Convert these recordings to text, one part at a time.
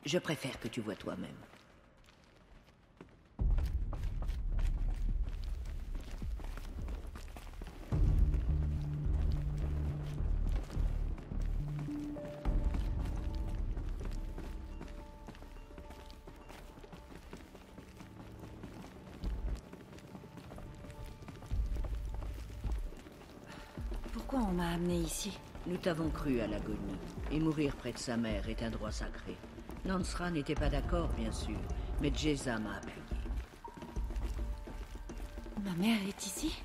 Je préfère que tu vois toi-même. Pourquoi on m'a amené ici? Nous t'avons cru à l'agonie, et mourir près de sa mère est un droit sacré. Lansra n'était pas d'accord, bien sûr, mais Jeza m'a appuyé. Ma mère est ici?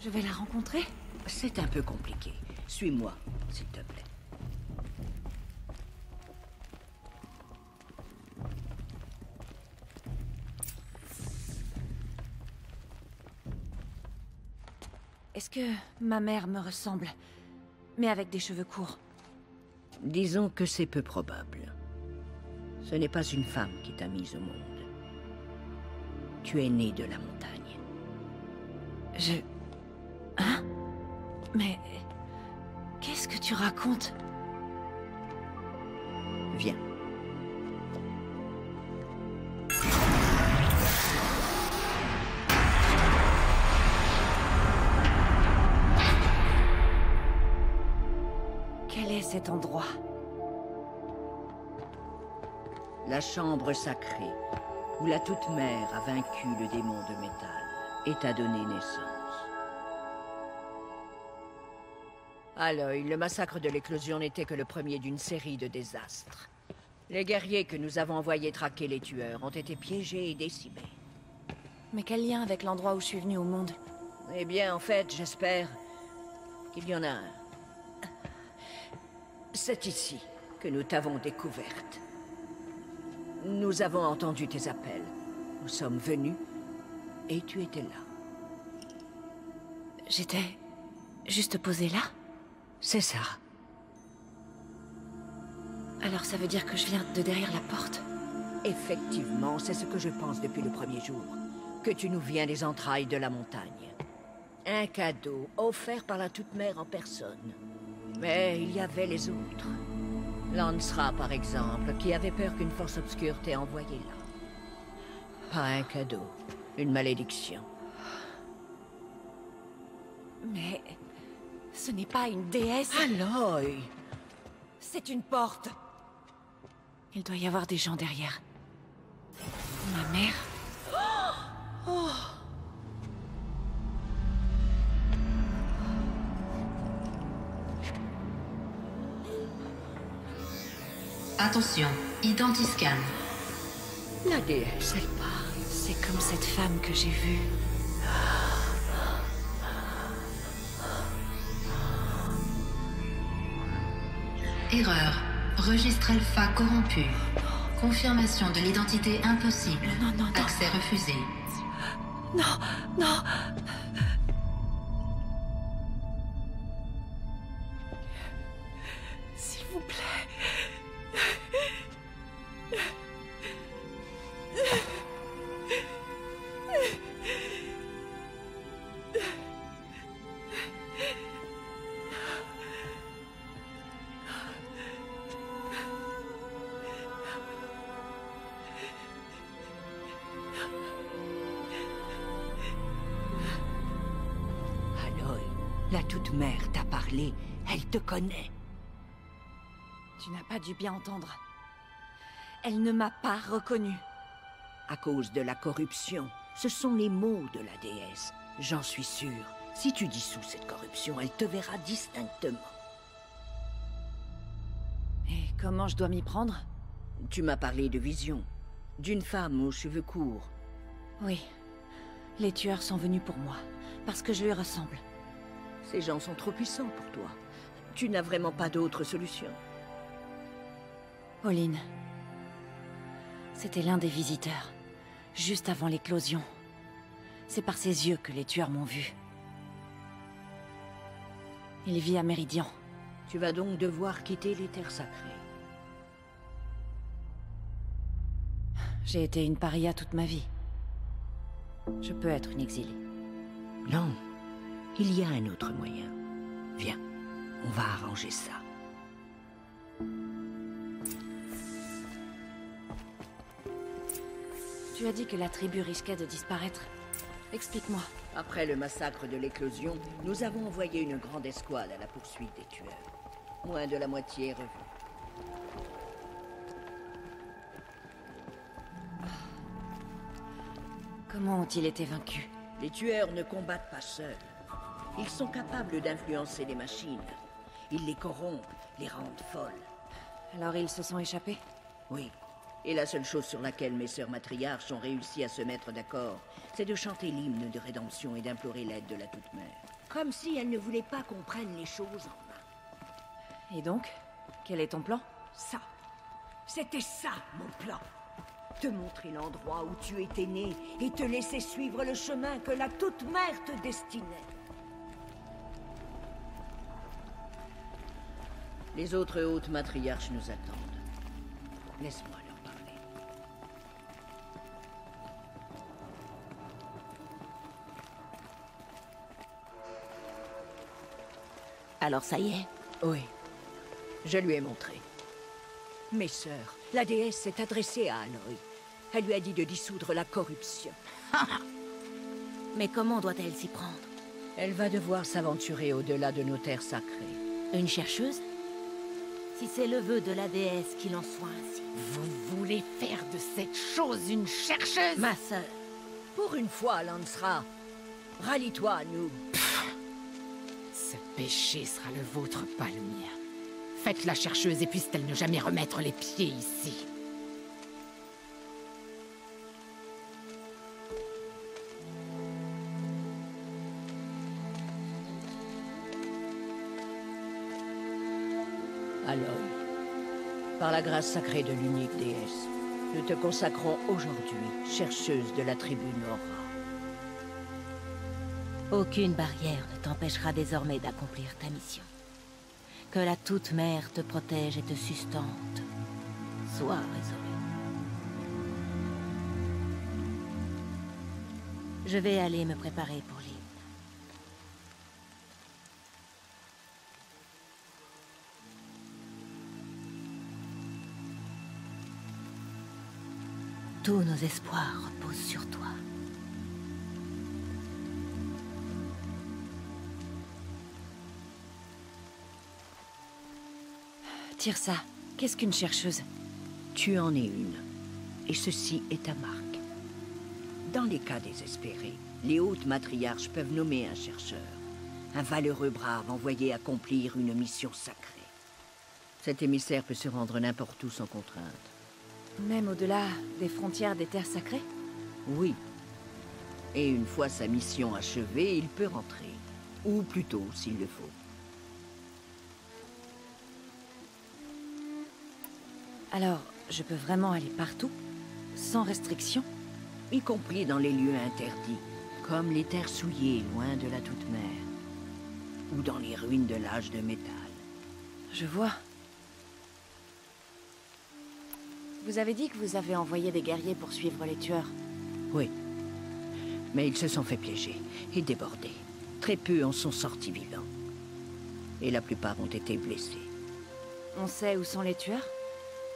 Je vais la rencontrer? C'est un peu compliqué. Suis-moi, s'il te plaît. Est-ce que ma mère me ressemble, mais avec des cheveux courts? Disons que c'est peu probable. Ce n'est pas une femme qui t'a mise au monde. Tu es né de la montagne. Hein? Mais... qu'est-ce que tu racontes? Viens. Quel est cet endroit? La chambre sacrée, où la Toute-Mère a vaincu le démon de métal et t'a donné naissance. Aloy, le massacre de l'éclosion n'était que le premier d'une série de désastres. Les guerriers que nous avons envoyés traquer les tueurs ont été piégés et décimés. Mais quel lien avec l'endroit où je suis venue au monde? Eh bien, en fait, j'espère qu'il y en a un. C'est ici que nous t'avons découverte. Nous avons entendu tes appels. Nous sommes venus et tu étais là. J'étais juste posée là? C'est ça. Alors ça veut dire que je viens de derrière la porte? Effectivement, c'est ce que je pense depuis le premier jour. Que tu nous viens des entrailles de la montagne. Un cadeau offert par la Toute-Mère en personne. Mais il y avait les autres. Lansra, par exemple, qui avait peur qu'une force obscure t'ait envoyé là. Pas un cadeau, une malédiction. Mais... ce n'est pas une déesse. Aloy! C'est une porte. Il doit y avoir des gens derrière. Ma mère? Oh. Attention, identiscan. La déesse, elle part. C'est comme cette femme que j'ai vue. Erreur. Registre alpha corrompu. Confirmation de l'identité impossible. Non, non, non. Accès refusé. Non, non. S'il vous plaît. Aloy, la Toute-Mère t'a parlé. Elle te connaît. Tu n'as pas dû bien entendre. Elle ne m'a pas reconnue. À cause de la corruption. Ce sont les mots de la déesse. J'en suis sûr. Si tu dissous cette corruption, elle te verra distinctement. Et comment je dois m'y prendre? Tu m'as parlé de vision. D'une femme aux cheveux courts. Oui. Les tueurs sont venus pour moi. Parce que je lui ressemble. Ces gens sont trop puissants pour toi. Tu n'as vraiment pas d'autre solution. Pauline. C'était l'un des visiteurs. Juste avant l'éclosion. C'est par ses yeux que les tueurs m'ont vu. Il vit à Méridian. Tu vas donc devoir quitter les terres sacrées. J'ai été une paria toute ma vie. Je peux être une exilée. Non, il y a un autre moyen. Viens, on va arranger ça. Tu as dit que la tribu risquait de disparaître. Explique-moi. Après le massacre de l'éclosion, nous avons envoyé une grande escouade à la poursuite des tueurs. Moins de la moitié est revue. Comment ont-ils été vaincus? Les tueurs ne combattent pas seuls. Ils sont capables d'influencer les machines. Ils les corrompent, les rendent folles. Alors ils se sont échappés? Oui. Et la seule chose sur laquelle mes sœurs matriarches ont réussi à se mettre d'accord, c'est de chanter l'hymne de rédemption et d'implorer l'aide de la Toute-Mère. Comme si elles ne voulaient pas qu'on prenne les choses en main. Et donc, quel est ton plan? Ça. C'était ça, mon plan. Te montrer l'endroit où tu étais né et te laisser suivre le chemin que la Toute-Mère te destinait. Les autres hautes matriarches nous attendent. Laisse-moi leur parler. Alors ça y est? Oui. Je lui ai montré. Mes sœurs, la déesse s'est adressée à Aloy. Elle lui a dit de dissoudre la corruption. Mais comment doit-elle s'y prendre? Elle va devoir s'aventurer au-delà de nos terres sacrées. Une chercheuse? Si c'est le vœu de la déesse qu'il en soit ainsi. Vous voulez faire de cette chose une chercheuse? Ma sœur, pour une fois, Lansra, rallie-toi à nous. Ce péché sera le vôtre, pas le mien. Faites la chercheuse et puisse-t-elle ne jamais remettre les pieds ici. Aloy, par la grâce sacrée de l'unique déesse, nous te consacrons aujourd'hui chercheuse de la tribu Nora. Aucune barrière ne t'empêchera désormais d'accomplir ta mission. Que la Toute-Mère te protège et te sustente. Sois résolu. Je vais aller me préparer pour l'hymne. Tous nos espoirs reposent sur toi. Tirsa, qu'est-ce qu'une chercheuse? Tu en es une, et ceci est ta marque. Dans les cas désespérés, les hautes matriarches peuvent nommer un chercheur, un valeureux brave envoyé accomplir une mission sacrée. Cet émissaire peut se rendre n'importe où sans contrainte. Même au-delà des frontières des terres sacrées? Oui. Et une fois sa mission achevée, il peut rentrer. Ou plutôt, s'il le faut. Alors, je peux vraiment aller partout? Sans restriction? Y compris dans les lieux interdits, comme les terres souillées loin de la Toute-Mère. Ou dans les ruines de l'âge de métal. Je vois. Vous avez dit que vous avez envoyé des guerriers pour suivre les tueurs. Oui. Mais ils se sont fait piéger et déborder. Très peu en sont sortis vivants. Et la plupart ont été blessés. On sait où sont les tueurs?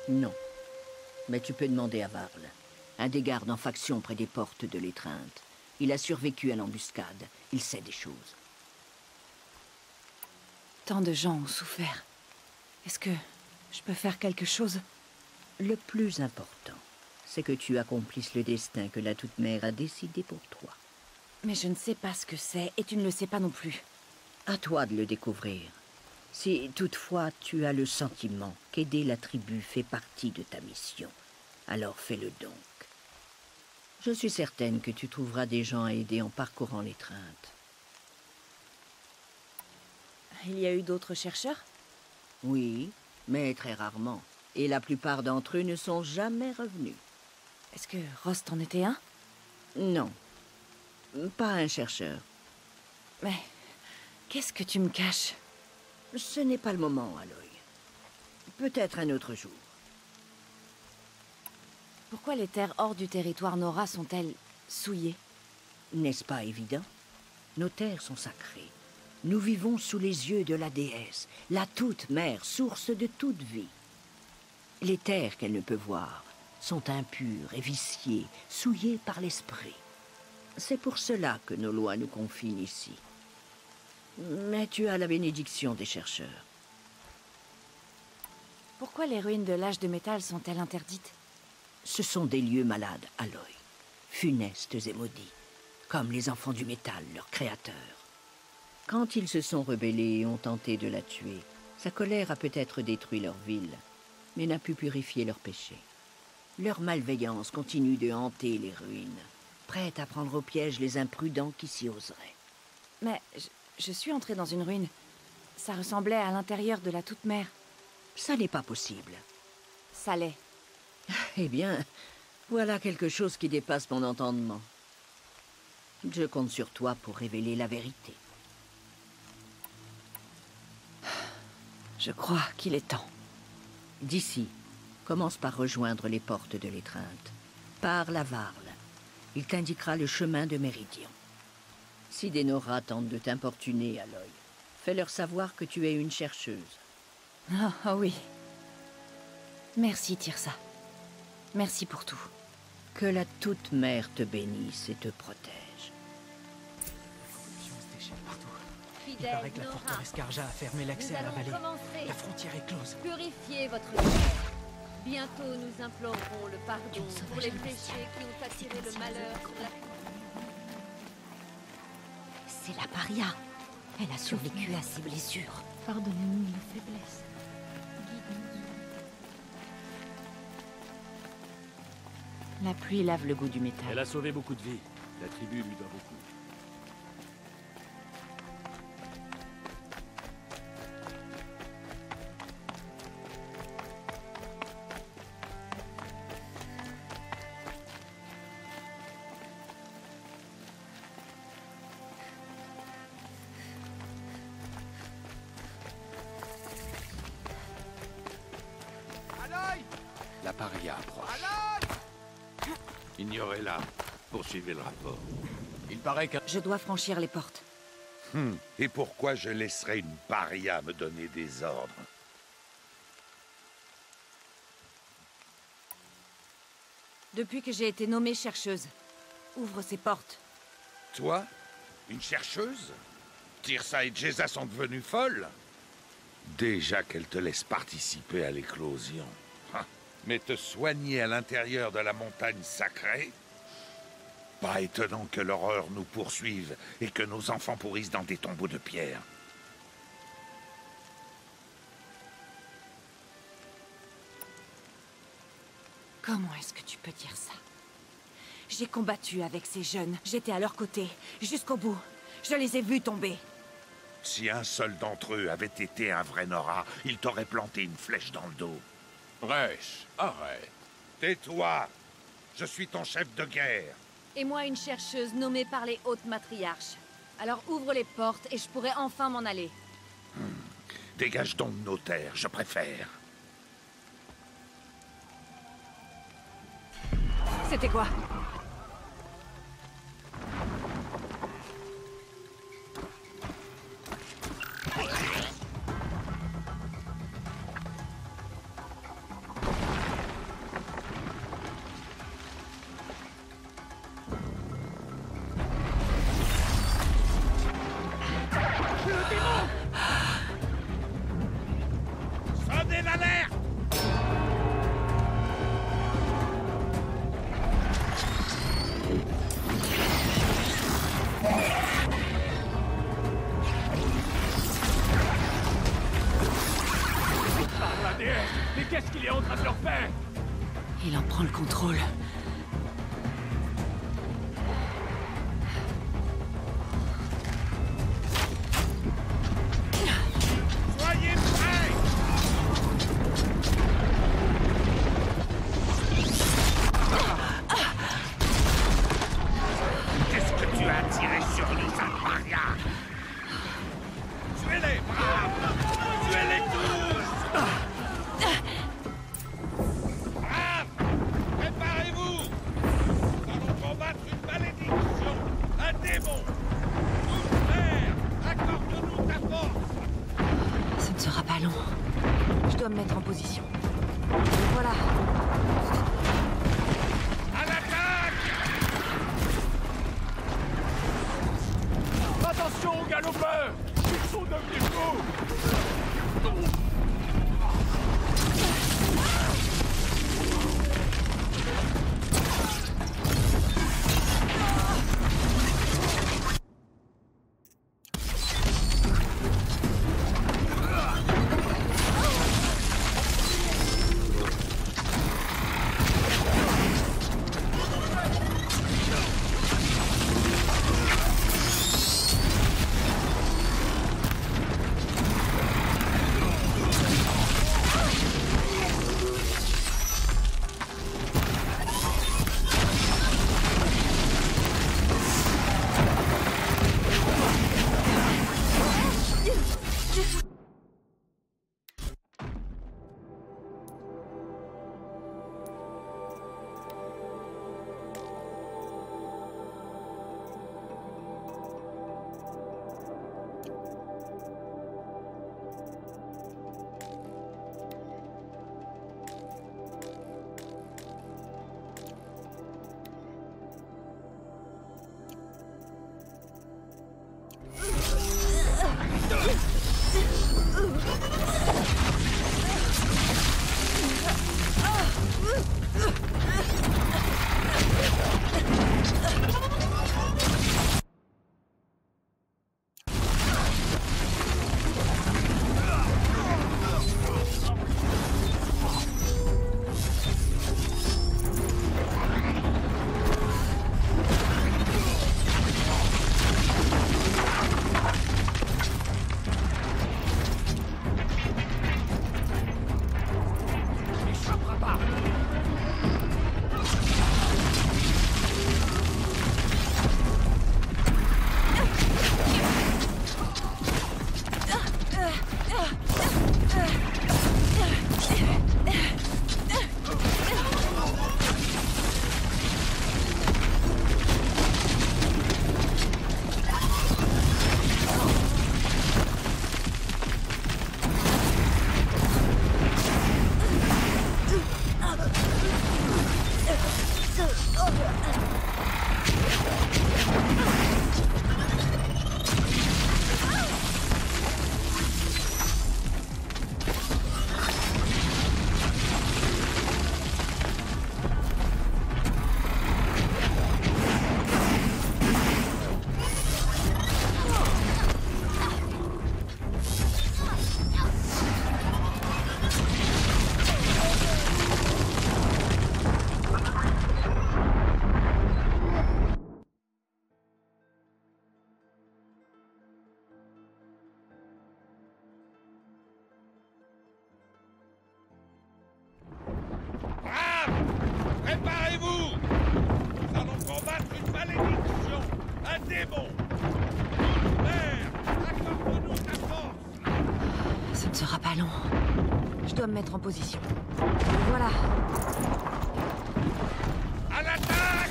Non. Mais tu peux demander à Varl. Un des gardes en faction près des portes de l'étreinte. Il a survécu à l'embuscade. Il sait des choses. Tant de gens ont souffert. Est-ce que je peux faire quelque chose? Le plus important, c'est que tu accomplisses le destin que la Toute-Mère a décidé pour toi. Mais je ne sais pas ce que c'est, et tu ne le sais pas non plus. À toi de le découvrir. Si toutefois tu as le sentiment qu'aider la tribu fait partie de ta mission, alors fais-le donc. Je suis certaine que tu trouveras des gens à aider en parcourant l'étreinte. Il y a eu d'autres chercheurs? Oui, mais très rarement. Et la plupart d'entre eux ne sont jamais revenus. Est-ce que Rost en était un? Non. Pas un chercheur. Mais qu'est-ce que tu me caches? Ce n'est pas le moment, Aloy. Peut-être un autre jour. Pourquoi les terres hors du territoire Nora sont-elles souillées? N'est-ce pas évident? Nos terres sont sacrées. Nous vivons sous les yeux de la déesse, la Toute-Mère, source de toute vie. Les terres qu'elle ne peut voir, sont impurs et viciés, souillés par l'esprit. C'est pour cela que nos lois nous confinent ici. Mais tu as la bénédiction des chercheurs. Pourquoi les ruines de l'âge de métal sont-elles interdites? Ce sont des lieux malades, Aloy. Funestes et maudits. Comme les enfants du métal, leur créateur. Quand ils se sont rebellés et ont tenté de la tuer, sa colère a peut-être détruit leur ville, mais n'a pu purifier leurs péchés. Leur malveillance continue de hanter les ruines, prête à prendre au piège les imprudents qui s'y oseraient. Mais je suis entrée dans une ruine. Ça ressemblait à l'intérieur de la Toute-Mère. Ça n'est pas possible. Ça l'est. Eh bien, voilà quelque chose qui dépasse mon entendement. Je compte sur toi pour révéler la vérité. Je crois qu'il est temps. D'ici, commence par rejoindre les portes de l'étreinte. Pars la Varle. Il t'indiquera le chemin de Méridian. Si des Nora tentent de t'importuner, Aloy, fais-leur savoir que tu es une chercheuse. Ah oui. Merci, Teersa. Merci pour tout. Que la Toute-Mère te bénisse et te protège. La corruption se déchaîne partout. Il paraît que la forteresse Karja a fermé l'accès à la vallée. La frontière est close. Purifiez votre cœur. Bientôt nous implorerons le pardon pour les péchés qui ont attiré le malheur sur la... C'est la paria. Elle a survécu à ses blessures. Pardonnez-nous nos faiblesses. La pluie lave le goût du métal. Elle a sauvé beaucoup de vies. La tribu lui doit beaucoup. La paria approche. Ignorez-la. Poursuivez le rapport. Il paraît qu'un... Je dois franchir les portes. Et pourquoi je laisserais une paria me donner des ordres? Depuis que j'ai été nommée chercheuse, ouvre ces portes. Toi? Une chercheuse? Teersa et Jeza sont devenues folles? Déjà qu'elle te laisse participer à l'éclosion. Mais te soigner à l'intérieur de la montagne sacrée? Pas étonnant que l'horreur nous poursuive et que nos enfants pourrissent dans des tombeaux de pierre. Comment est-ce que tu peux dire ça? J'ai combattu avec ces jeunes. J'étais à leur côté, jusqu'au bout. Je les ai vus tomber. Si un seul d'entre eux avait été un vrai Nora, il t'aurait planté une flèche dans le dos. Resh, arrête. Tais-toi! Je suis ton chef de guerre. Et moi une chercheuse nommée par les hautes matriarches. Alors ouvre les portes et je pourrai enfin m'en aller. Dégage donc de nos terres, je préfère. C'était quoi? Sonnez l'alerte! Par la déesse! Mais qu'est-ce qu'il est en train de leur faire? Il en prend le contrôle. Soyez prêts! Qu'est-ce que tu as tiré sur nous, Alvaria? Tuez-les, braves! Tuez-les tous! Braves! Préparez-vous! Nous allons combattre une malédiction, un démon! Toute-Mère, accorde-nous ta force! Ce ne sera pas long. Je dois me mettre en position. Voilà. démon! Mère, accorde-nous ta force! Ce ne sera pas long. Je dois me mettre en position. Voilà. À l'attaque!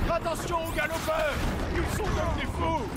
Attention aux galopeurs! Ils sont comme des fous!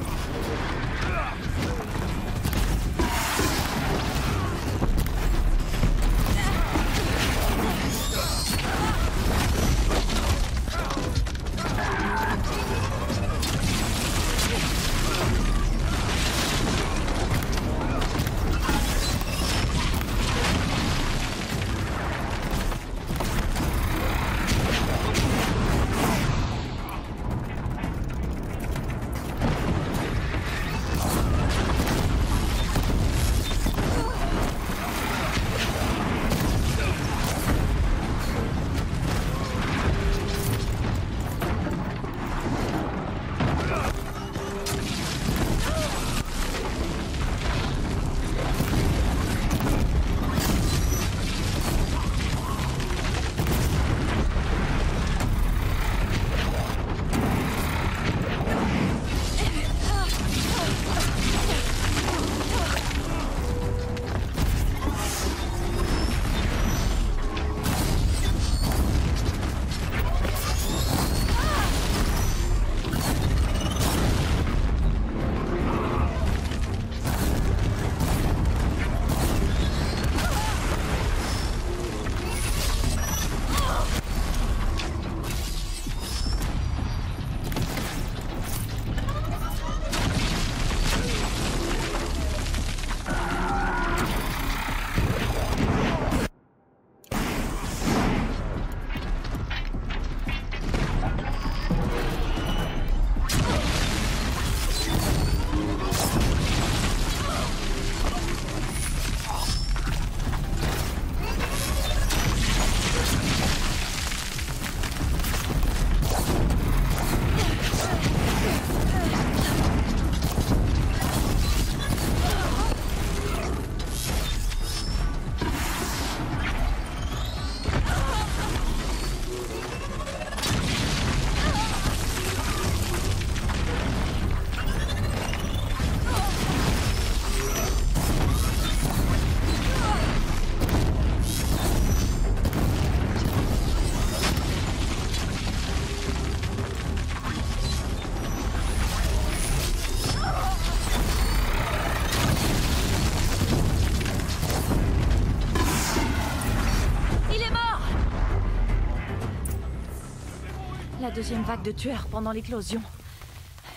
La deuxième vague de tueurs pendant l'éclosion.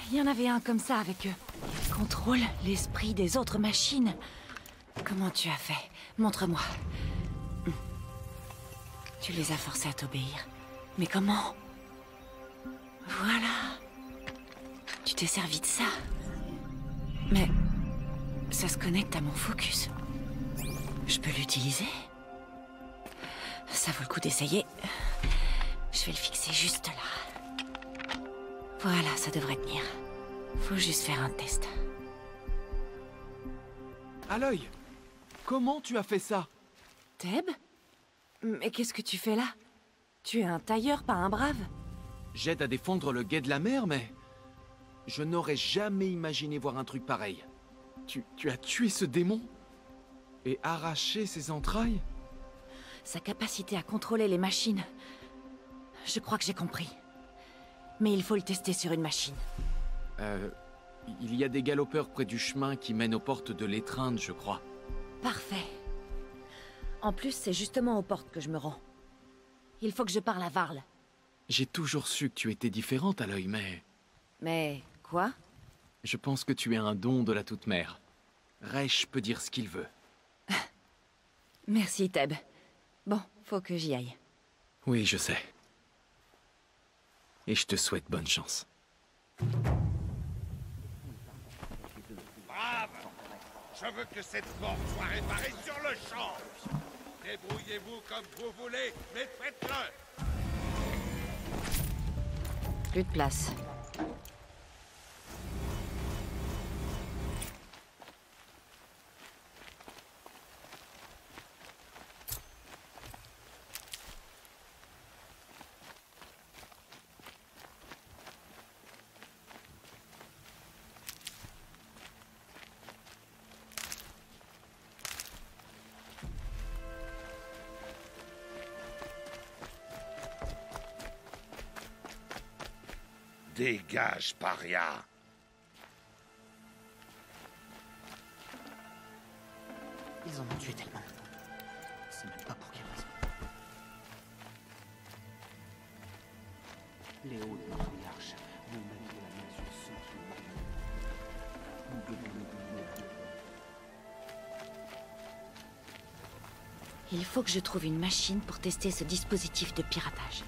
Il y en avait un comme ça avec eux. Il contrôle l'esprit des autres machines. Comment tu as fait? Montre-moi. Tu les as forcés à t'obéir. Mais comment? Voilà. Tu t'es servi de ça. Mais ça se connecte à mon focus. Je peux l'utiliser? Ça vaut le coup d'essayer. Je vais le fixer juste là. Voilà, ça devrait tenir. Faut juste faire un test. Aloy, comment tu as fait ça? Theb? Mais qu'est-ce que tu fais là? Tu es un tailleur, pas un brave? J'aide à défendre le guet de la mer, mais... je n'aurais jamais imaginé voir un truc pareil. Tu as tué ce démon? Et arraché ses entrailles? Sa capacité à contrôler les machines. Je crois que j'ai compris. Mais il faut le tester sur une machine. Il y a des galopeurs près du chemin qui mènent aux portes de l'étreinte, je crois. Parfait. En plus, c'est justement aux portes que je me rends. Il faut que je parle à Varl. J'ai toujours su que tu étais différente, Aloy, mais... Mais... quoi? Je pense que tu es un don de la Toute-Mère. Resh peut dire ce qu'il veut. Merci, Theb. Bon, faut que j'y aille. Oui, je sais. Et je te souhaite bonne chance. Brave! Je veux que cette porte soit réparée sur le champ! Débrouillez-vous comme vous voulez, mais faites-le! Plus de place. Dégage, paria. Ils en ont tué tellement. C'est même pas pour quelle raison. Les hautes matriarches vont mettre la main sur ceux qui ont marqué. Nous devons l'oublier. Il faut que je trouve une machine pour tester ce dispositif de piratage.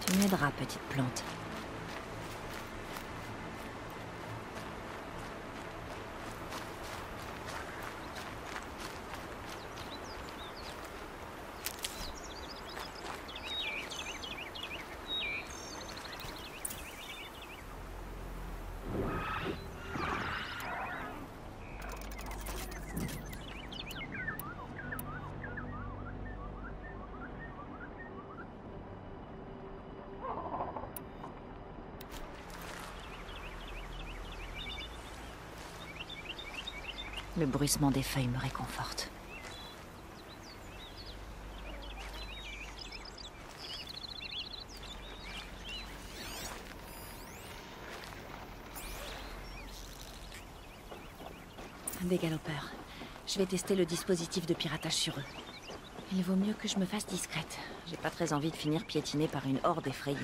Tu m'aideras, petite plante. Le bruissement des feuilles me réconforte. Des galopeurs. Je vais tester le dispositif de piratage sur eux. Il vaut mieux que je me fasse discrète. J'ai pas très envie de finir piétinée par une horde effrayée.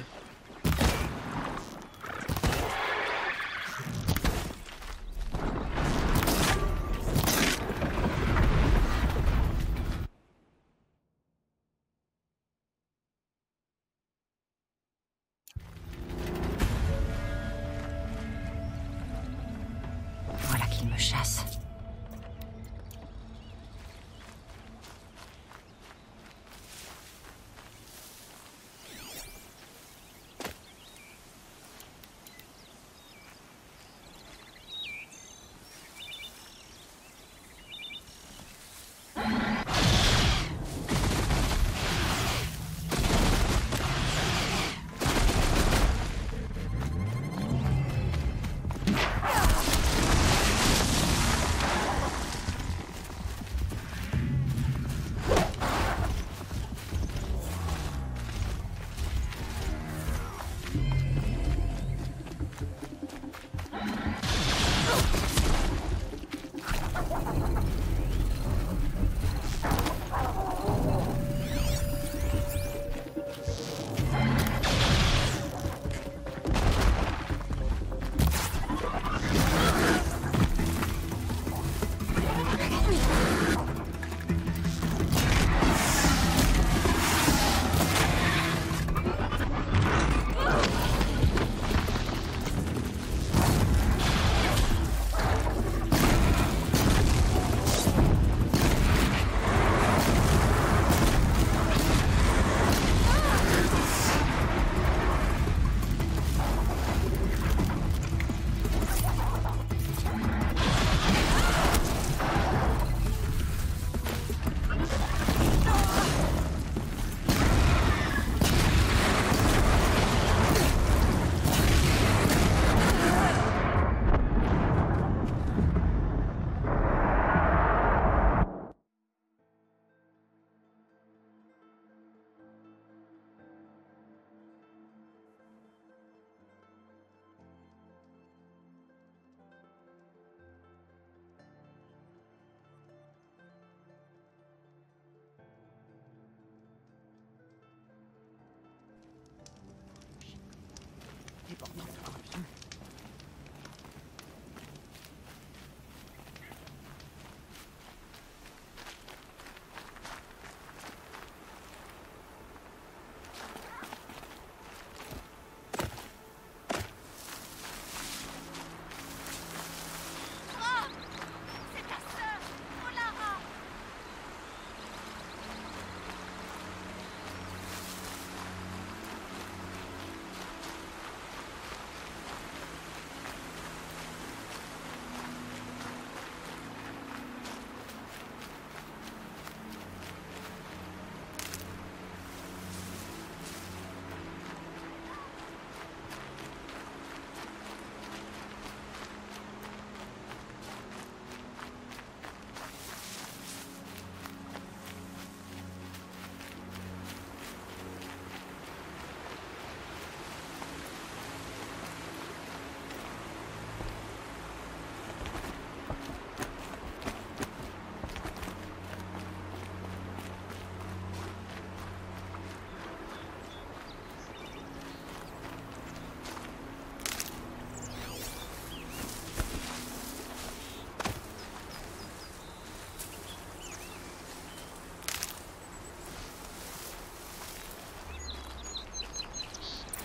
Voilà qu'ils me chassent.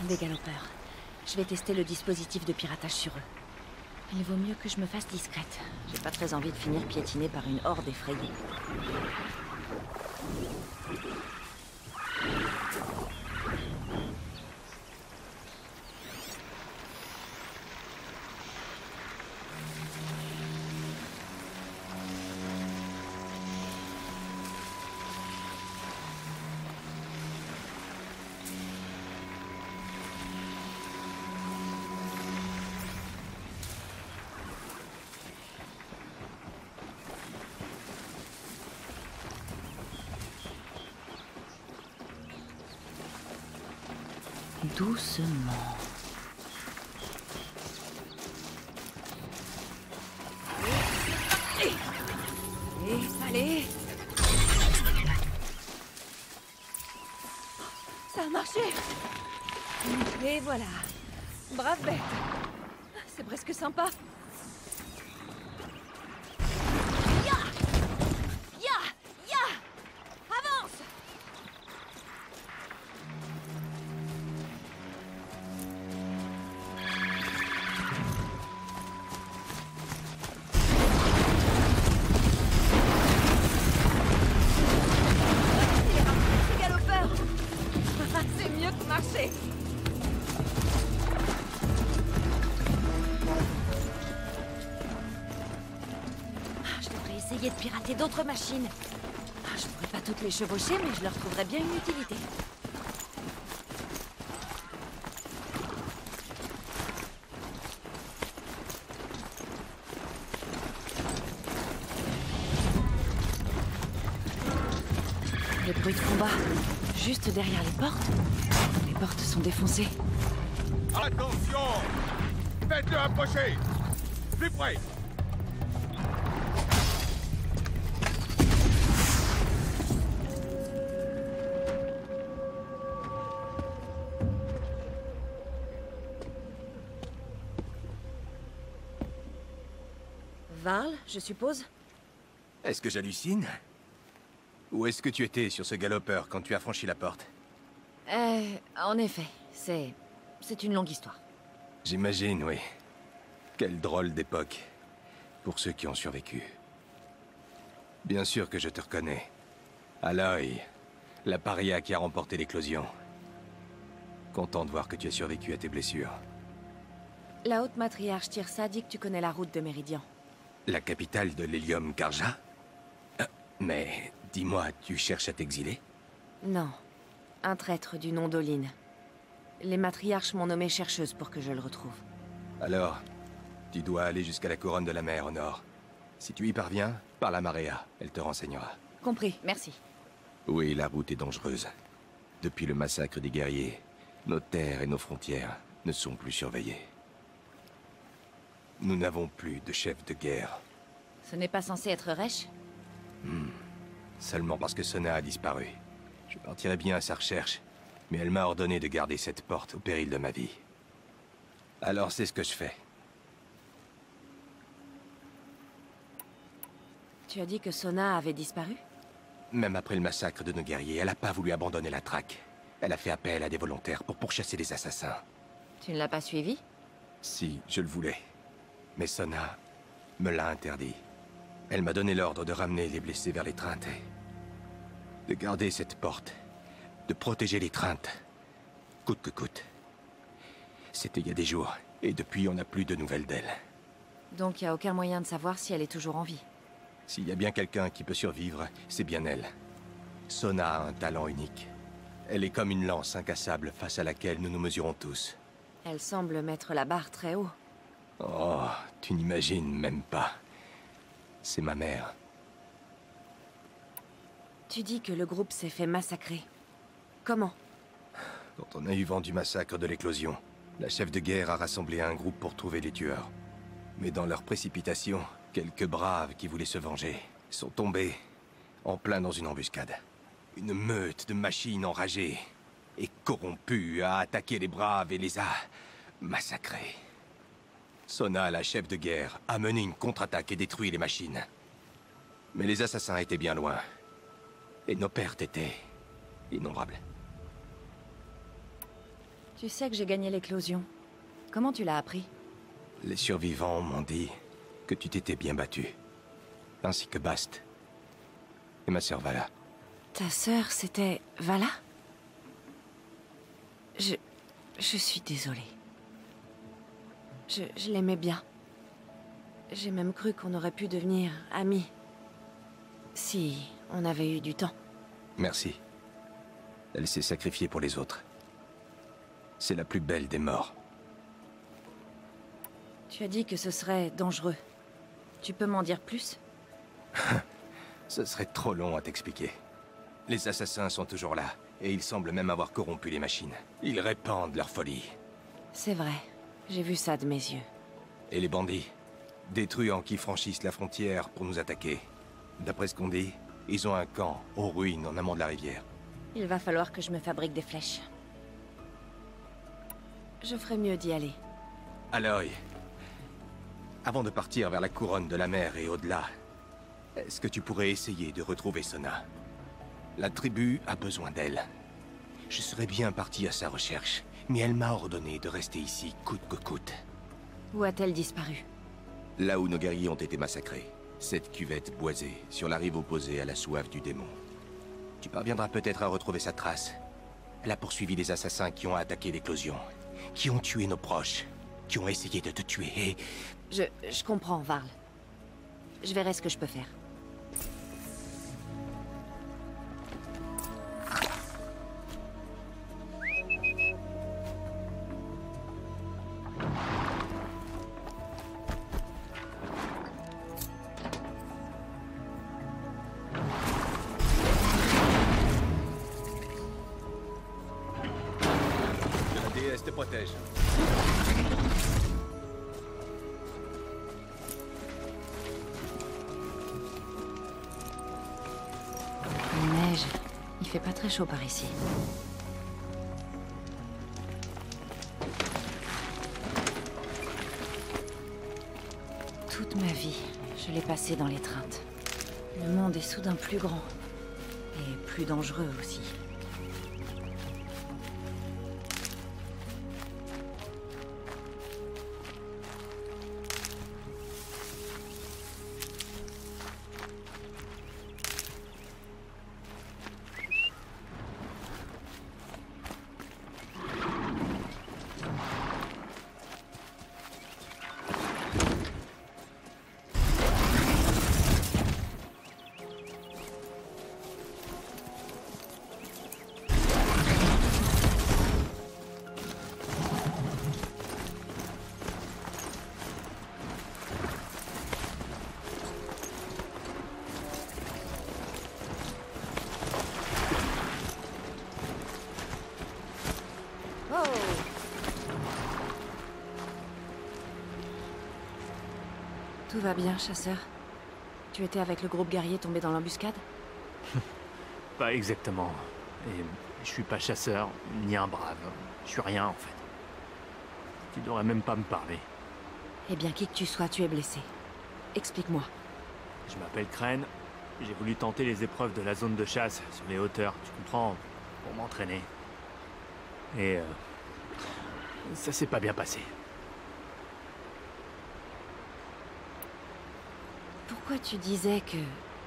des galopeurs. Je vais tester le dispositif de piratage sur eux. Il vaut mieux que je me fasse discrète. J'ai pas très envie de finir piétinée par une horde effrayée. Doucement. Allez. Ça a marché. Et voilà. Brave bête. C'est presque sympa. De pirater d'autres machines. Je pourrais pas toutes les chevaucher, mais je leur trouverais bien une utilité. Des bruits de combat, juste derrière les portes. Les portes sont défoncées. Attention! Faites-le approcher! Plus près! Varl, je suppose? Est-ce que j'hallucine? Ou est-ce que tu étais sur ce galopeur quand tu as franchi la porte? En effet, c'est une longue histoire. J'imagine, oui. Quelle drôle d'époque. Pour ceux qui ont survécu. Bien sûr que je te reconnais. Aloy, la paria qui a remporté l'éclosion. Content de voir que tu as survécu à tes blessures. La haute matriarche Tirsa dit que tu connais la route de Méridian. La capitale de l'Hélium Karja? Mais, dis-moi, tu cherches à t'exiler? Non. Un traître du nom d'Oline. Les matriarches m'ont nommée chercheuse pour que je le retrouve. Alors, tu dois aller jusqu'à la couronne de la mer au nord. Si tu y parviens, parle à Maréa, elle te renseignera. Compris, merci. Oui, la route est dangereuse. Depuis le massacre des guerriers, nos terres et nos frontières ne sont plus surveillées. Nous n'avons plus de chef de guerre. Ce n'est pas censé être Resh? Seulement parce que Sona a disparu. Je partirai bien à sa recherche, mais elle m'a ordonné de garder cette porte au péril de ma vie. Alors c'est ce que je fais. Tu as dit que Sona avait disparu? Même après le massacre de nos guerriers, elle n'a pas voulu abandonner la traque. Elle a fait appel à des volontaires pour pourchasser les assassins. Tu ne l'as pas suivi? Si, je le voulais. Mais Sona me l'a interdit. Elle m'a donné l'ordre de ramener les blessés vers l'étreinte et de garder cette porte, de protéger l'étreinte, coûte que coûte. C'était il y a des jours, et depuis on n'a plus de nouvelles d'elle. Donc il n'y a aucun moyen de savoir si elle est toujours en vie. S'il y a bien quelqu'un qui peut survivre, c'est bien elle. Sona a un talent unique. Elle est comme une lance incassable face à laquelle nous nous mesurons tous. Elle semble mettre la barre très haut. Oh, tu n'imagines même pas. C'est ma mère. Tu dis que le groupe s'est fait massacrer. Comment? Quand on a eu vent du massacre de l'éclosion, la chef de guerre a rassemblé un groupe pour trouver les tueurs. Mais dans leur précipitation, quelques braves qui voulaient se venger sont tombés en plein dans une embuscade. Une meute de machines enragées et corrompues a attaqué les braves et les a massacrés. Sona, la chef de guerre, a mené une contre-attaque et détruit les machines. Mais les assassins étaient bien loin. Et nos pertes étaient innombrables. Tu sais que j'ai gagné l'éclosion. Comment tu l'as appris? Les survivants m'ont dit que tu t'étais bien battu. Ainsi que Bast. Et ma sœur Vala. Ta sœur, c'était Vala? Je suis désolée. Je l'aimais bien. J'ai même cru qu'on aurait pu devenir amis. Si on avait eu du temps. Merci. Elle s'est sacrifiée pour les autres. C'est la plus belle des morts. Tu as dit que ce serait dangereux. Tu peux m'en dire plus? Ce serait trop long à t'expliquer. Les assassins sont toujours là, et ils semblent même avoir corrompu les machines. Ils répandent leur folie. C'est vrai. J'ai vu ça de mes yeux. Et les bandits? Des truands qui franchissent la frontière pour nous attaquer. D'après ce qu'on dit, ils ont un camp aux ruines en amont de la rivière. Il va falloir que je me fabrique des flèches. Je ferais mieux d'y aller. Aloy, avant de partir vers la couronne de la mer et au-delà, est-ce que tu pourrais essayer de retrouver Sona? La tribu a besoin d'elle. Je serais bien parti à sa recherche, mais elle m'a ordonné de rester ici coûte que coûte. Où a-t-elle disparu? Là où nos guerriers ont été massacrés. Cette cuvette boisée, sur la rive opposée à la soif du démon. Tu parviendras peut-être à retrouver sa trace. Elle a poursuivi les assassins qui ont attaqué l'éclosion, qui ont tué nos proches, qui ont essayé de te tuer et... Je comprends, Varl. Je verrai ce que je peux faire. Te protège. Il neige. Il fait pas très chaud par ici. Toute ma vie, je l'ai passée dans l'étreinte. Le monde est soudain plus grand. Et plus dangereux aussi. Tout va bien, chasseur. Tu étais avec le groupe guerrier tombé dans l'embuscade? Pas exactement. Et je suis pas chasseur, ni un brave. Je suis rien, en fait. Tu devrais même pas me parler. Eh bien, qui que tu sois, tu es blessé. Explique-moi. Je m'appelle Crane. J'ai voulu tenter les épreuves de la zone de chasse sur les hauteurs, tu comprends, pour m'entraîner. Et ça s'est pas bien passé. Pourquoi tu disais que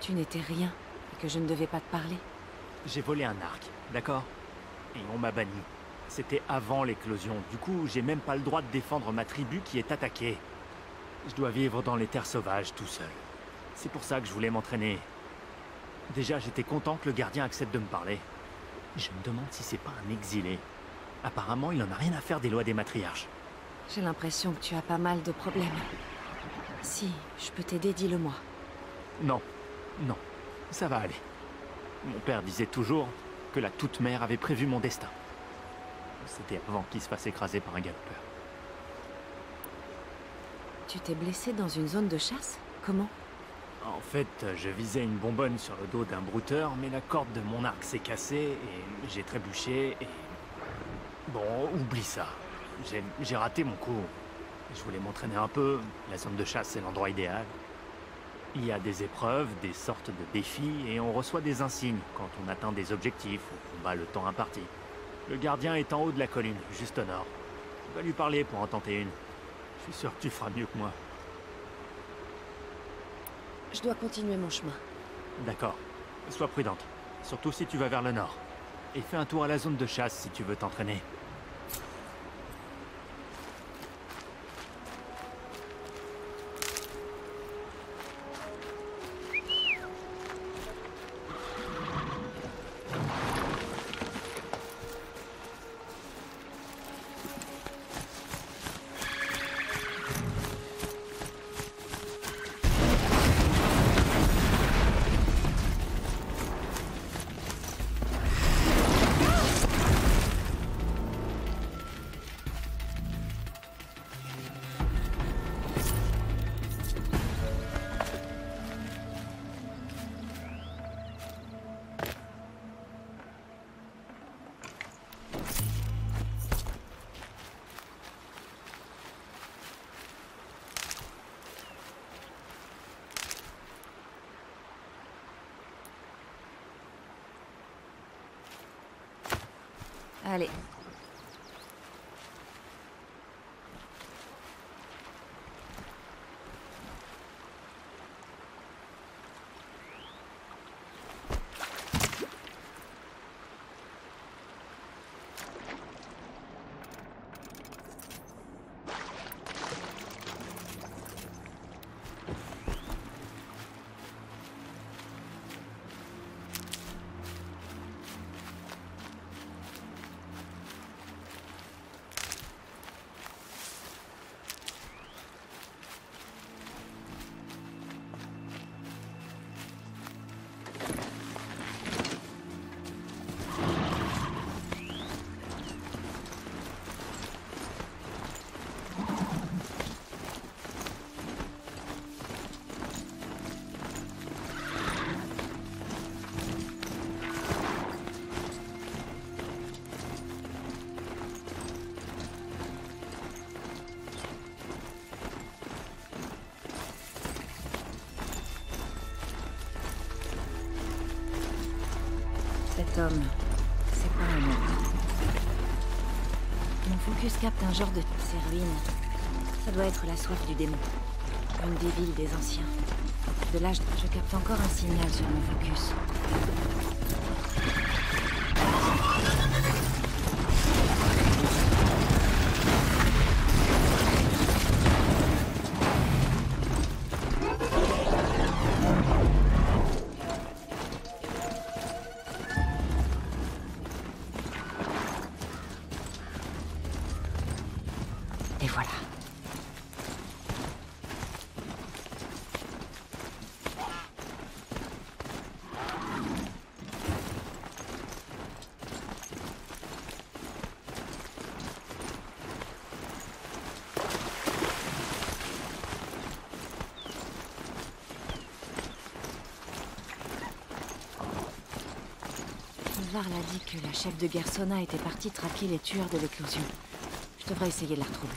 tu n'étais rien et que je ne devais pas te parler? J'ai volé un arc, d'accord? Et on m'a banni. C'était avant l'éclosion. Du coup, j'ai même pas le droit de défendre ma tribu qui est attaquée. Je dois vivre dans les terres sauvages tout seul. C'est pour ça que je voulais m'entraîner. Déjà, j'étais content que le gardien accepte de me parler. Je me demande si c'est pas un exilé. Apparemment, il en a rien à faire des lois des matriarches. J'ai l'impression que tu as pas mal de problèmes. Si je peux t'aider, dis-le-moi. Non, non, ça va aller. Mon père disait toujours que la toute-mère avait prévu mon destin. C'était avant qu'il se fasse écraser par un galopeur. Tu t'es blessé dans une zone de chasse? Comment? En fait, je visais une bonbonne sur le dos d'un brouteur, mais la corde de mon arc s'est cassée et j'ai trébuché et... Bon, oublie ça. J'ai raté mon coup. Je voulais m'entraîner un peu. La zone de chasse, c'est l'endroit idéal. Il y a des épreuves, des sortes de défis, et on reçoit des insignes quand on atteint des objectifs ou combat le temps imparti. Le gardien est en haut de la colline, juste au nord. Tu vas lui parler pour en tenter une. Je suis sûr que tu feras mieux que moi. Je dois continuer mon chemin. D'accord. Sois prudente. Surtout si tu vas vers le nord. Et fais un tour à la zone de chasse si tu veux t'entraîner. Allez. Cet homme, c'est pas un homme. Mon focus capte un genre de... Ces ruines, ça doit être la soif du démon. Une des villes des anciens. De là, je capte encore un signal sur mon focus. Et voilà. Var l'a dit que la chef de guerre Sona était partie traquer les tueurs de l'éclosion. Je devrais essayer de la retrouver.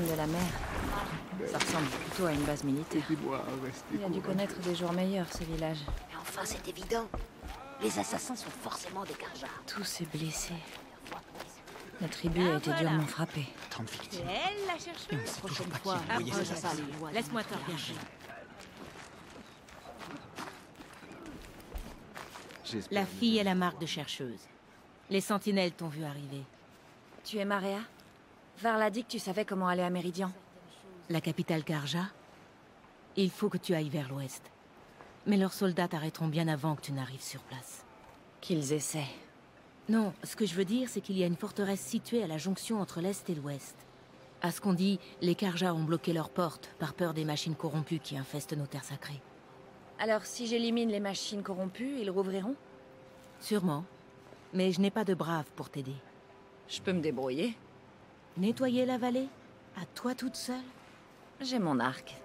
De la mer. Ça ressemble plutôt à une base militaire. Il a dû connaître des jours meilleurs, ce village. Mais enfin, c'est évident. Les assassins sont forcément des Karja. Tous ces blessés. La tribu a été durement frappée. C'est elle, la chercheuse. Prochaine fois, Laisse-moi te regarder. La fille est la marque de chercheuse. Les sentinelles t'ont vu arriver. Tu es Maria? Var l'a dit que tu savais comment aller à Méridian. La capitale Karja? Il faut que tu ailles vers l'ouest. Mais leurs soldats t'arrêteront bien avant que tu n'arrives sur place. Qu'ils essaient. Non, ce que je veux dire, c'est qu'il y a une forteresse située à la jonction entre l'Est et l'Ouest. À ce qu'on dit, les Karja ont bloqué leurs portes par peur des machines corrompues qui infestent nos terres sacrées. Alors, si j'élimine les machines corrompues, ils rouvriront? Sûrement. Mais je n'ai pas de braves pour t'aider. Je peux me débrouiller. Nettoyer la vallée? À toi toute seule? J'ai mon arc.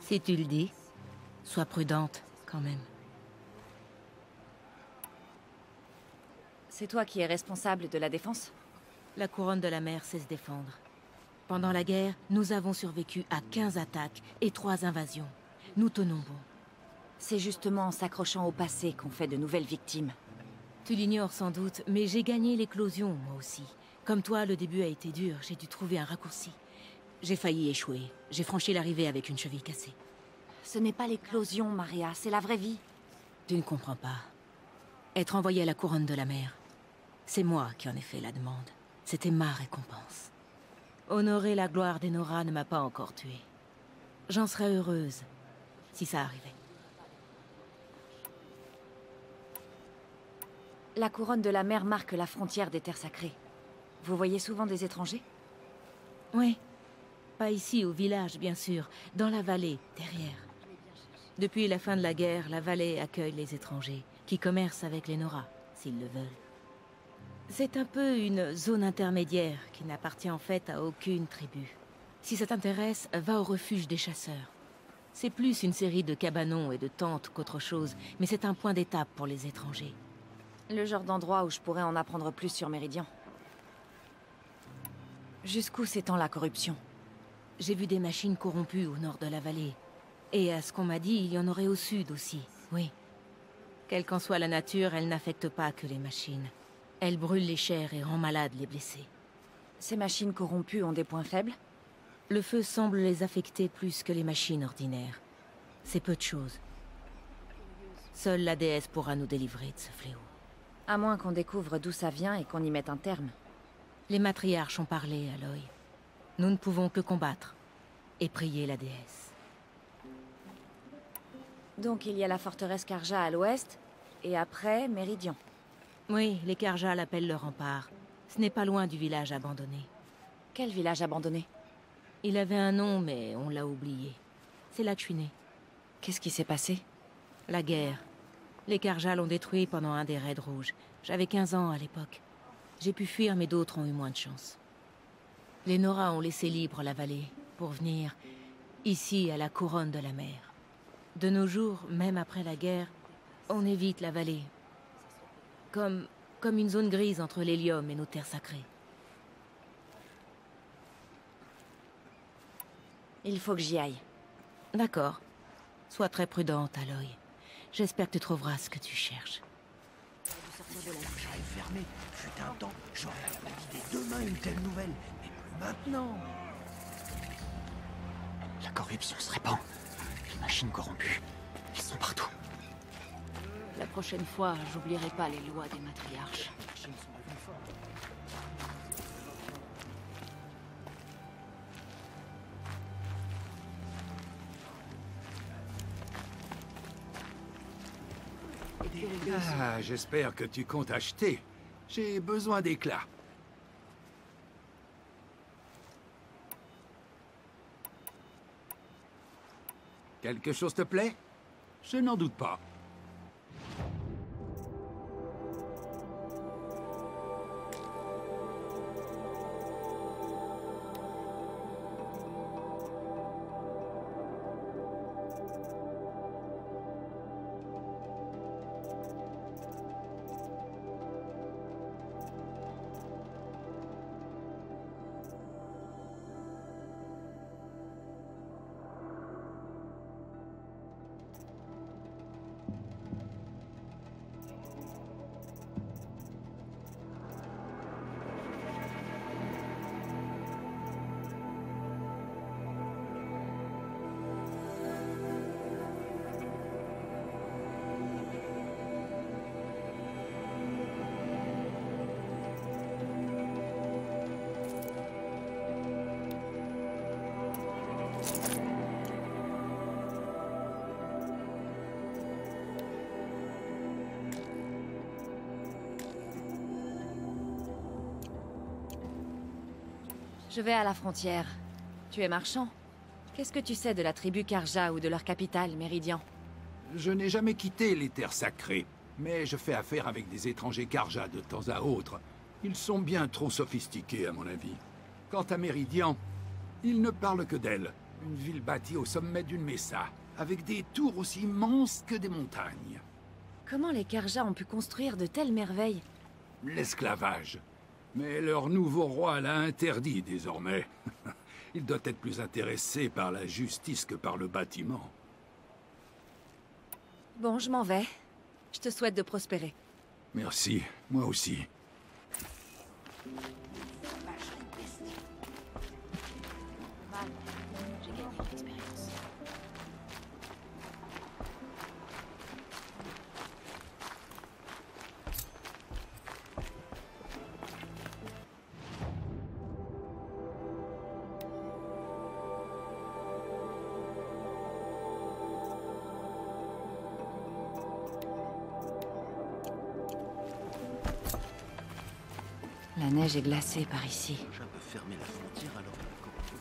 Si tu le dis. Sois prudente, quand même. C'est toi qui es responsable de la défense? La couronne de la mer sait se défendre. Pendant la guerre, nous avons survécu à 15 attaques et 3 invasions. Nous tenons bon. C'est justement en s'accrochant au passé qu'on fait de nouvelles victimes. Tu l'ignores sans doute, mais j'ai gagné l'éclosion, moi aussi. Comme toi, le début a été dur, j'ai dû trouver un raccourci. J'ai failli échouer. J'ai franchi l'arrivée avec une cheville cassée. Ce n'est pas l'éclosion, Maria, c'est la vraie vie. Tu ne comprends pas. Être envoyé à la couronne de la mer, c'est moi qui en ai fait la demande. C'était ma récompense. Honorer la gloire des Nora ne m'a pas encore tuée. J'en serais heureuse, si ça arrivait. La couronne de la mer marque la frontière des terres sacrées. Vous voyez souvent des étrangers? Oui. Pas ici, au village, bien sûr. Dans la vallée, derrière. Depuis la fin de la guerre, la vallée accueille les étrangers, qui commercent avec les Nora, s'ils le veulent. C'est un peu une zone intermédiaire qui n'appartient en fait à aucune tribu. Si ça t'intéresse, va au refuge des chasseurs. C'est plus une série de cabanons et de tentes qu'autre chose, mais c'est un point d'étape pour les étrangers. Le genre d'endroit où je pourrais en apprendre plus sur Méridian. Jusqu'où s'étend la corruption? J'ai vu des machines corrompues au nord de la vallée. Et à ce qu'on m'a dit, il y en aurait au sud aussi, oui. Quelle qu'en soit la nature, elle n'affecte pas que les machines. Elle brûle les chairs et rend malades les blessés. Ces machines corrompues ont des points faibles? Le feu semble les affecter plus que les machines ordinaires. C'est peu de choses. Seule la déesse pourra nous délivrer de ce fléau. À moins qu'on découvre d'où ça vient et qu'on y mette un terme. Les matriarches ont parlé, Aloy. Nous ne pouvons que combattre et prier la déesse. Donc il y a la forteresse Karja à l'ouest, et après, Méridian. Oui, les Karja l'appellent le rempart. Ce n'est pas loin du village abandonné. Quel village abandonné? Il avait un nom, mais on l'a oublié. C'est là que je suis née. Qu'est-ce qui s'est passé? La guerre. Les Karja l'ont détruit pendant un des raids rouges. J'avais 15 ans à l'époque. J'ai pu fuir, mais d'autres ont eu moins de chance. Les Nora ont laissé libre la vallée pour venir ici à la couronne de la mer. De nos jours, même après la guerre, on évite la vallée. Comme une zone grise entre l'hélium et nos terres sacrées. Il faut que j'y aille. D'accord. Sois très prudente, Aloy. J'espère que tu trouveras ce que tu cherches. Fermé. Fut un temps, j'aurais validé demain une telle nouvelle, mais plus maintenant. La corruption se répand. Les machines corrompues, elles sont partout. La prochaine fois, j'oublierai pas les lois des matriarches. Ah, j'espère que tu comptes acheter. J'ai besoin d'éclat. Quelque chose te plaît? Je n'en doute pas. Je vais à la frontière. Tu es marchand. Qu'est-ce que tu sais de la tribu Karja ou de leur capitale, Méridian? Je n'ai jamais quitté les terres sacrées, mais je fais affaire avec des étrangers Karja de temps à autre. Ils sont bien trop sophistiqués, à mon avis. Quant à Méridian, il ne parle que d'elle. Une ville bâtie au sommet d'une mesa, avec des tours aussi immenses que des montagnes. Comment les Karja ont pu construire de telles merveilles? L'esclavage. Mais leur nouveau roi l'a interdit désormais. Il doit être plus intéressé par la justice que par le bâtiment. Bon, je m'en vais. Je te souhaite de prospérer. Merci, moi aussi. J'ai gagné de l'expérience. La neige est glacée par ici. Je peux fermer la frontière alors que la corruption...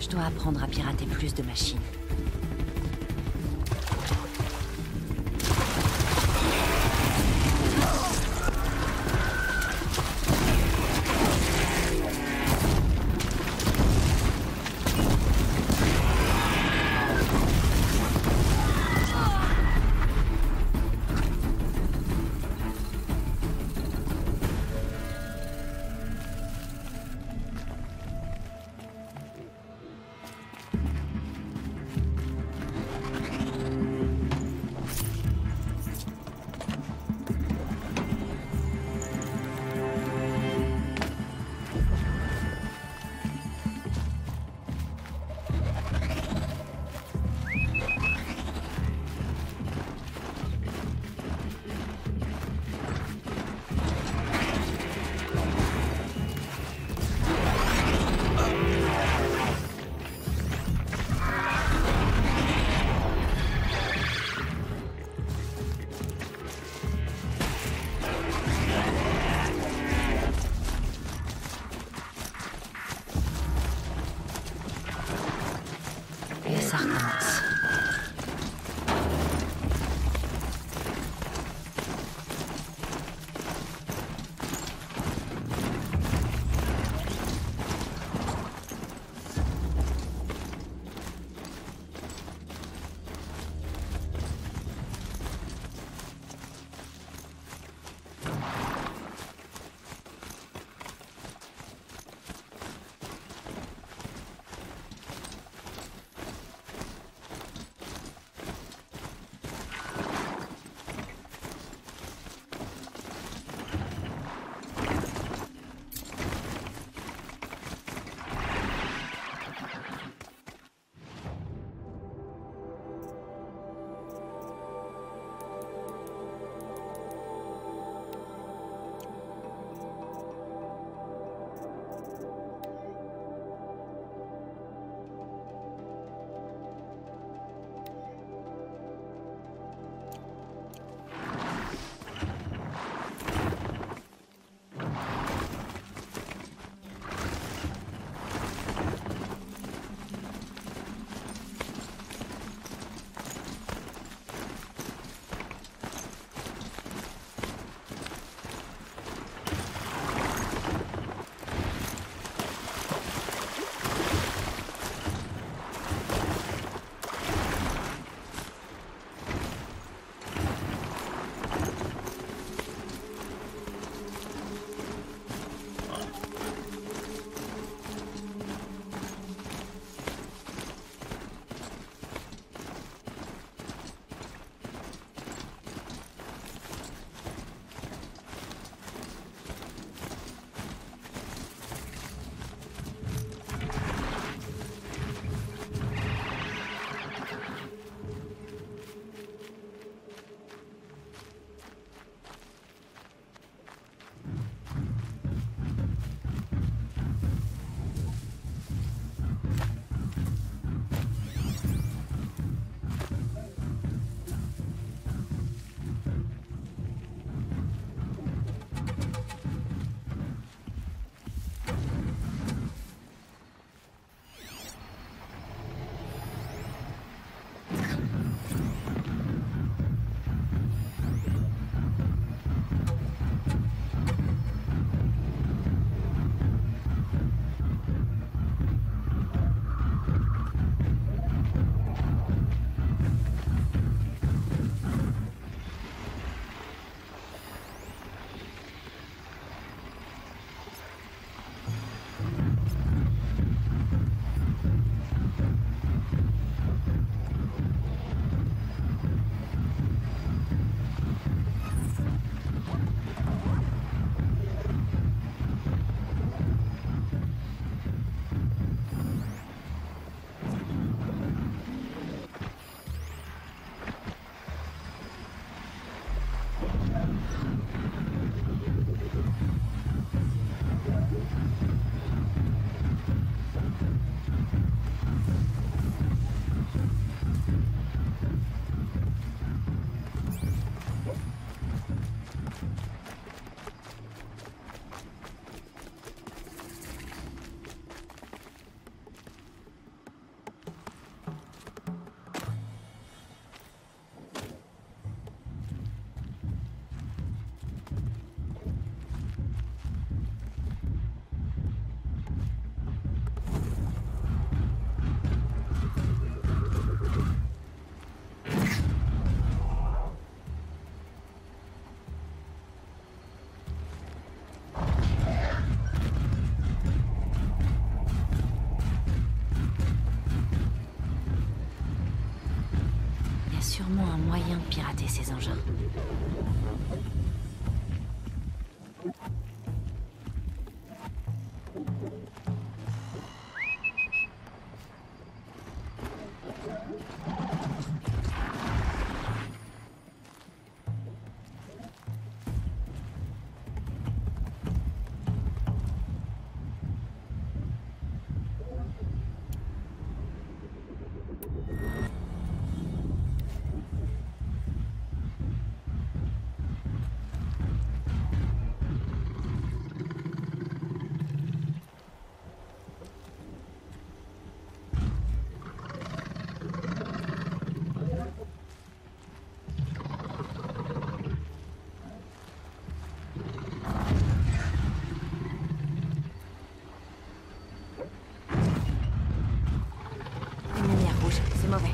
Je dois apprendre à pirater plus de machines. moyen de pirater ces engins. C'est mauvais.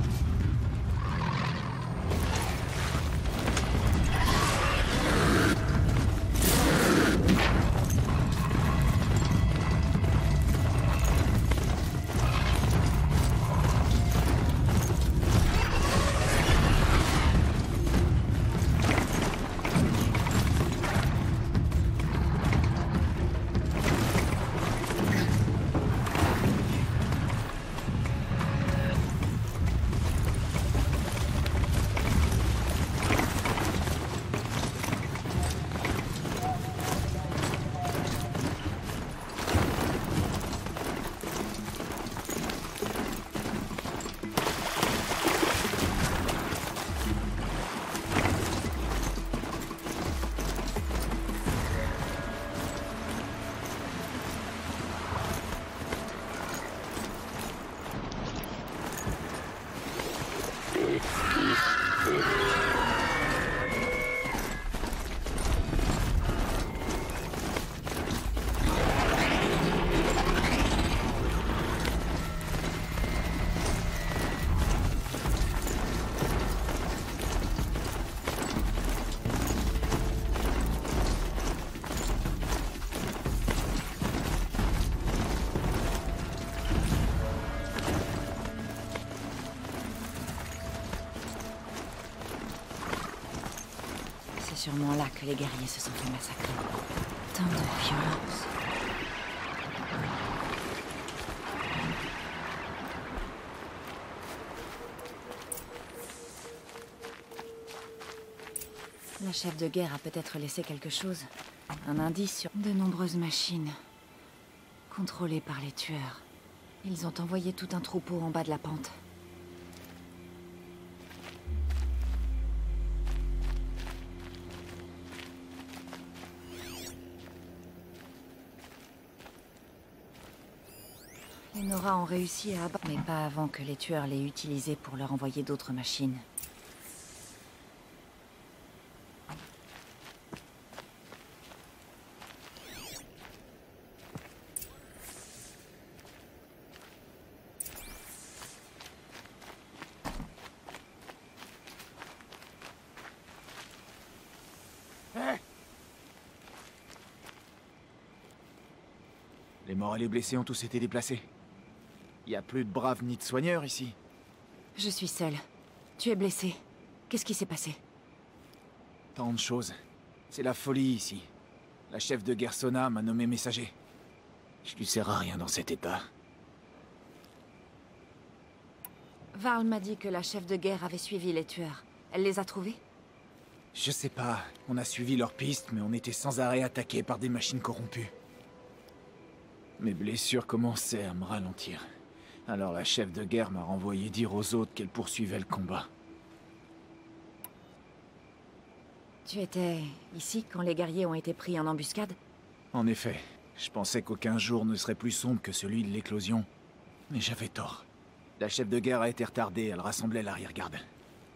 C'est sûrement là que les guerriers se sont fait massacrer. Tant de violence. La chef de guerre a peut-être laissé quelque chose. Un indice sur de nombreuses machines. Contrôlées par les tueurs. Ils ont envoyé tout un troupeau en bas de la pente. Les Nora ont réussi à abattre, mais pas avant que les tueurs l'aient utilisé pour leur envoyer d'autres machines. Les morts et les blessés ont tous été déplacés. Il n'y a plus de braves ni de soigneurs ici. Je suis seule. Tu es blessé. Qu'est-ce qui s'est passé? Tant de choses. C'est la folie ici. La chef de guerre Sona m'a nommé messager. Je lui sers à rien dans cet état. Varl m'a dit que la chef de guerre avait suivi les tueurs. Elle les a trouvés? Je sais pas. On a suivi leurs pistes, mais on était sans arrêt attaqués par des machines corrompues. Mes blessures commençaient à me ralentir. Alors la chef de guerre m'a renvoyé dire aux autres qu'elle poursuivait le combat. Tu étais ici quand les guerriers ont été pris en embuscade? En effet, je pensais qu'aucun jour ne serait plus sombre que celui de l'éclosion. Mais j'avais tort. La chef de guerre a été retardée, elle rassemblait l'arrière-garde.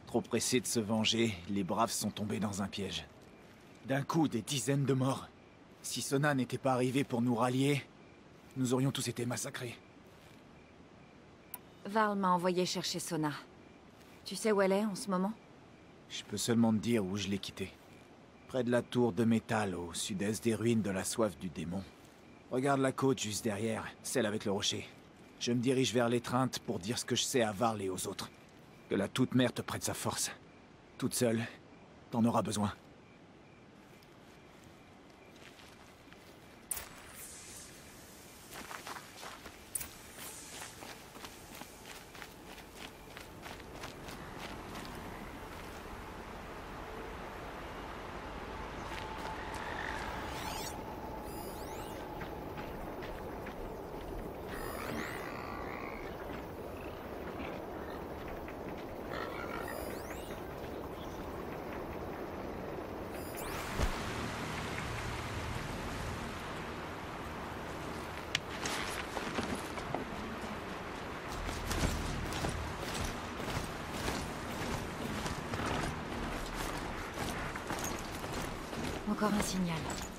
Trop pressée de se venger, les braves sont tombés dans un piège. D'un coup, des dizaines de morts. Si Sona n'était pas arrivé pour nous rallier, nous aurions tous été massacrés. Varl m'a envoyé chercher Sona. Tu sais où elle est en ce moment? Je peux seulement te dire où je l'ai quittée. Près de la tour de métal, au sud-est des ruines de la soif du démon. Regarde la côte juste derrière, celle avec le rocher. Je me dirige vers l'étreinte pour dire ce que je sais à Varl et aux autres. Que la Toute-Mère te prête sa force. Toute seule, t'en auras besoin. Encore un signal.